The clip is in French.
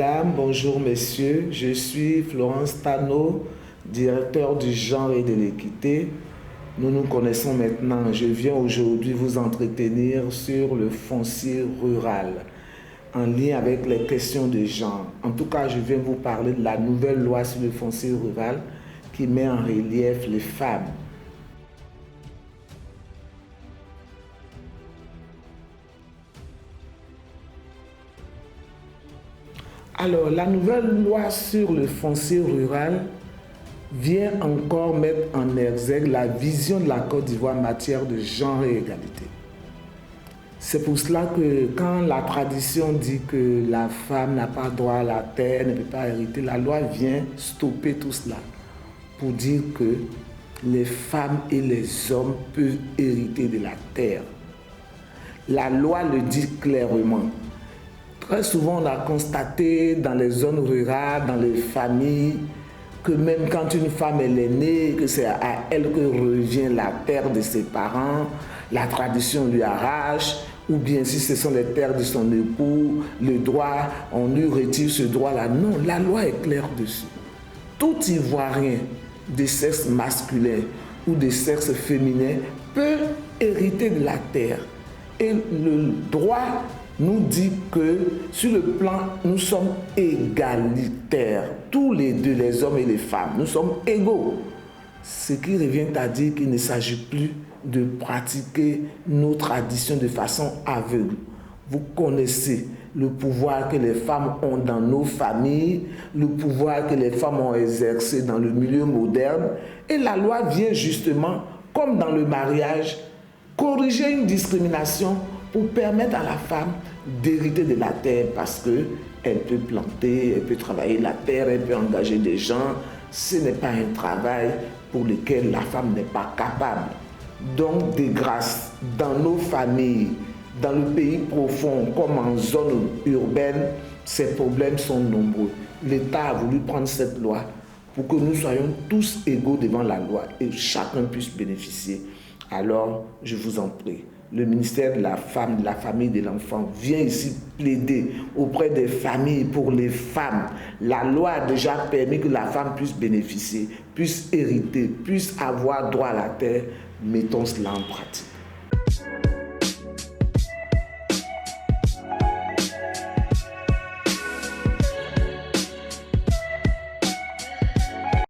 madame, bonjour messieurs. Je suis Florence Tano, directeur du genre et de l'équité. Nous nous connaissons maintenant. Je viens aujourd'hui vous entretenir sur le foncier rural en lien avec les questions de genre. En tout cas, je viens vous parler de la nouvelle loi sur le foncier rural qui met en relief les femmes. Alors, la nouvelle loi sur le foncier rural vient encore mettre en exergue la vision de la Côte d'Ivoire en matière de genre et égalité. C'est pour cela que quand la tradition dit que la femme n'a pas droit à la terre, ne peut pas hériter, la loi vient stopper tout cela pour dire que les femmes et les hommes peuvent hériter de la terre. La loi le dit clairement. Très souvent, on a constaté dans les zones rurales, dans les familles, que même quand une femme est née, que c'est à elle que revient la terre de ses parents, la tradition lui arrache, ou bien si ce sont les terres de son époux, le droit, on lui retire ce droit-là. Non, la loi est claire dessus. Tout Ivoirien de sexe masculin ou de sexe féminin peut hériter de la terre. Et le droit nous dit que sur le plan, nous sommes égalitaires. Tous les deux, les hommes et les femmes, nous sommes égaux. Ce qui revient à dire qu'il ne s'agit plus de pratiquer nos traditions de façon aveugle. Vous connaissez le pouvoir que les femmes ont dans nos familles, le pouvoir que les femmes ont exercé dans le milieu moderne. Et la loi vient justement, comme dans le mariage, corriger une discrimination pour permettre à la femme d'hériter de la terre parce qu'elle peut planter, elle peut travailler la terre, elle peut engager des gens. Ce n'est pas un travail pour lequel la femme n'est pas capable. Donc, de grâce, dans nos familles, dans le pays profond comme en zone urbaine, ces problèmes sont nombreux. L'État a voulu prendre cette loi pour que nous soyons tous égaux devant la loi et chacun puisse bénéficier. Alors, je vous en prie, le ministère de la Femme, de la Famille, de l'Enfant vient ici plaider auprès des familles pour les femmes. La loi a déjà permis que la femme puisse bénéficier, puisse hériter, puisse avoir droit à la terre. Mettons cela en pratique.